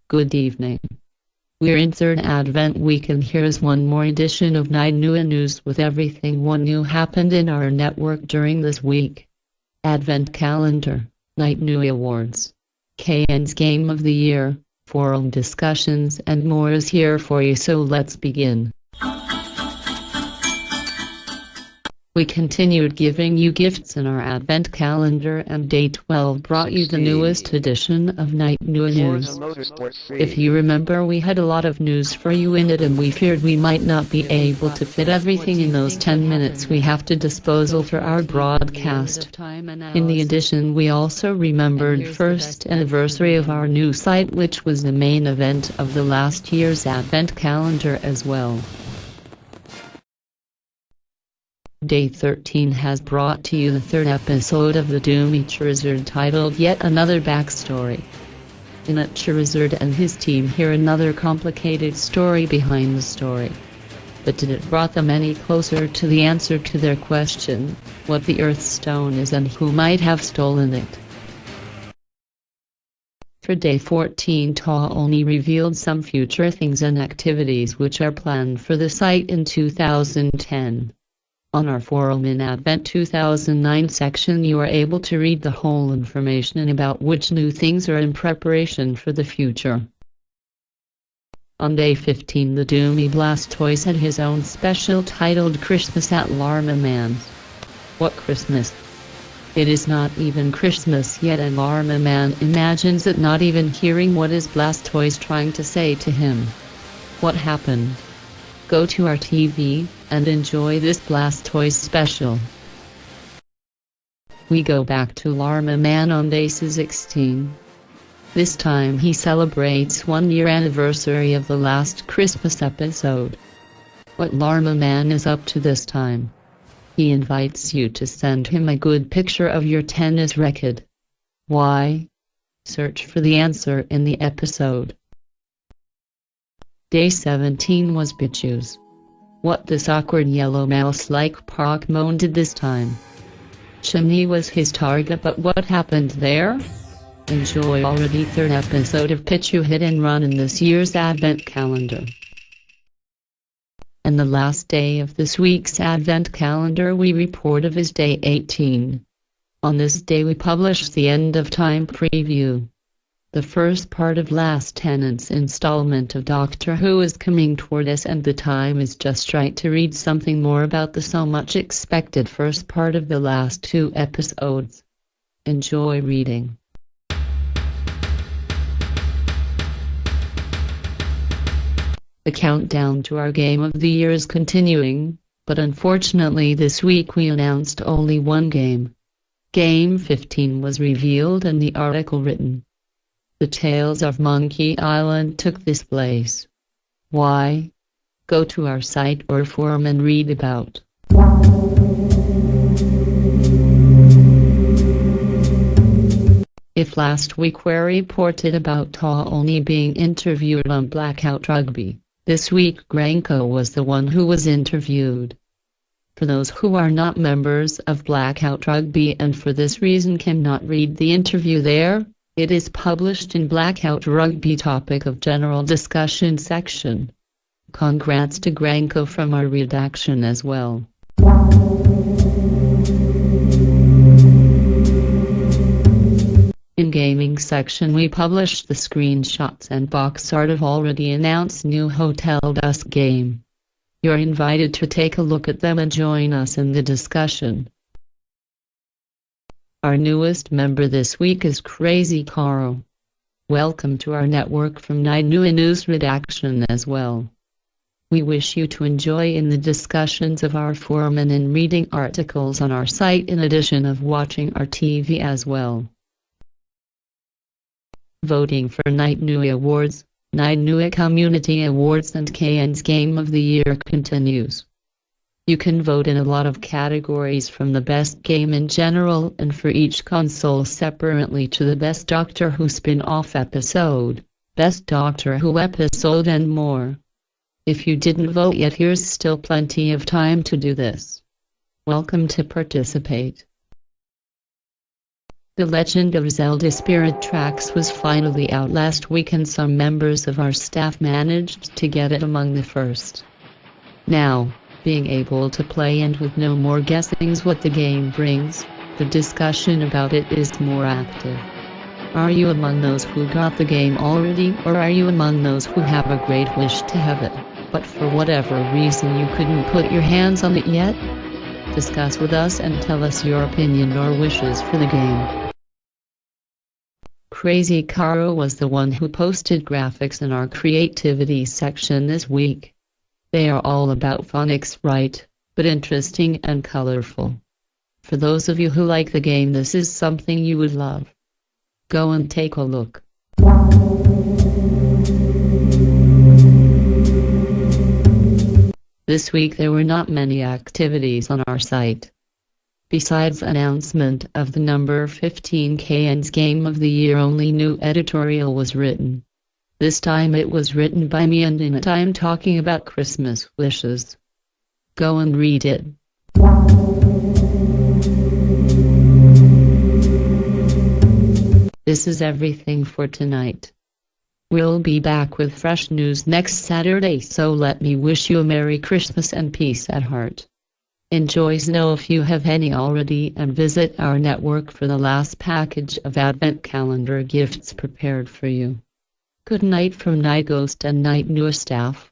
Good evening. We're in third Advent week and here's one more edition of Knight-Nui News with everything what new happened in our network during this week. Advent Calendar, Knight-Nui Awards, KN's Game of the Year, forum discussions and more is here for you, so let's begin. We continued giving you gifts in our Advent calendar, and Day 12 brought you the newest edition of Knight-Nui News. If you remember, we had a lot of news for you in it and we feared we might not be able to fit everything in those 10 minutes we have to disposal for our broadcast. In the edition we also remembered first anniversary of our new site, which was the main event of the last year's Advent calendar as well. Day 13 has brought to you the third episode of the Doomy Charizard titled Yet Another Backstory. In it, Charizard and his team hear another complicated story behind the story. But did it brought them any closer to the answer to their question, what the Earth Stone is and who might have stolen it? For Day 14, Ta-Oni revealed some future things and activities which are planned for the site in 2010. On our forum in Advent 2009 section you are able to read the whole information about which new things are in preparation for the future. On Day 15 the Doomy Blastoise had his own special titled Christmas at Llama Man's. What Christmas? It is not even Christmas yet and Llama Man imagines it, not even hearing what is Blastoise trying to say to him. What happened? Go to our TV and enjoy this Blastoise special. We go back to Llama Man on Day 16. This time he celebrates 1 year anniversary of the last Christmas episode. What Llama Man is up to this time? He invites you to send him a good picture of your tennis racket. Why? Search for the answer in the episode. Day 17 was Pichu's. What this awkward yellow mouse-like Pokemon did this time? Chimney was his target, but what happened there? Enjoy already third episode of Pichu Hit and Run in this year's Advent calendar. And the last day of this week's Advent calendar we report of is Day 18. On this day we publish the End of Time preview. The first part of Last Tenant's installment of Doctor Who is coming toward us, and the time is just right to read something more about the so much expected first part of the last 2 episodes. Enjoy reading. The countdown to our Game of the Year is continuing, but unfortunately this week we announced only one game. Game 15 was revealed and the article written. The Tales of Monkey Island took this place. Why? Go to our site or forum and read about. If last week we reported about Ta-Oni being interviewed on Blackout Rugby, this week Granko was the one who was interviewed. For those who are not members of Blackout Rugby and for this reason cannot read the interview there, it is published in Blackout Rugby topic of general discussion section. Congrats to Granko from our redaction as well. In gaming section we published the screenshots and box art of already announced new Hotel Dusk game. You're invited to take a look at them and join us in the discussion. Our newest member this week is Crazy Caro. Welcome to our network from Knight-Nui News redaction as well. We wish you to enjoy in the discussions of our forum and in reading articles on our site in addition of watching our TV as well. Voting for Knight-Nui Awards, Knight-Nui Community Awards and KN's Game of the Year continues. You can vote in a lot of categories, from the best game in general and for each console separately to the best Doctor Who spin-off episode, best Doctor Who episode and more. If you didn't vote yet, here's still plenty of time to do this. Welcome to participate. The Legend of Zelda Spirit Tracks was finally out last week and some members of our staff managed to get it among the first. Now, being able to play and with no more guessings what the game brings, the discussion about it is more active. Are you among those who got the game already, or are you among those who have a great wish to have it, but for whatever reason you couldn't put your hands on it yet? Discuss with us and tell us your opinion or wishes for the game. Crazy Caro was the one who posted graphics in our creativity section this week. They are all about phonics, right, but interesting and colorful. For those of you who like the game, this is something you would love. Go and take a look. This week there were not many activities on our site. Besides announcement of the number 15K's Game of the Year, only new editorial was written. This time it was written by me and in it I am talking about Christmas wishes. Go and read it. This is everything for tonight. We'll be back with fresh news next Saturday, so let me wish you a Merry Christmas and peace at heart. Enjoy snow if you have any already, and visit our network for the last package of Advent calendar gifts prepared for you. Good night from Night Ghost and Knight-Nui staff.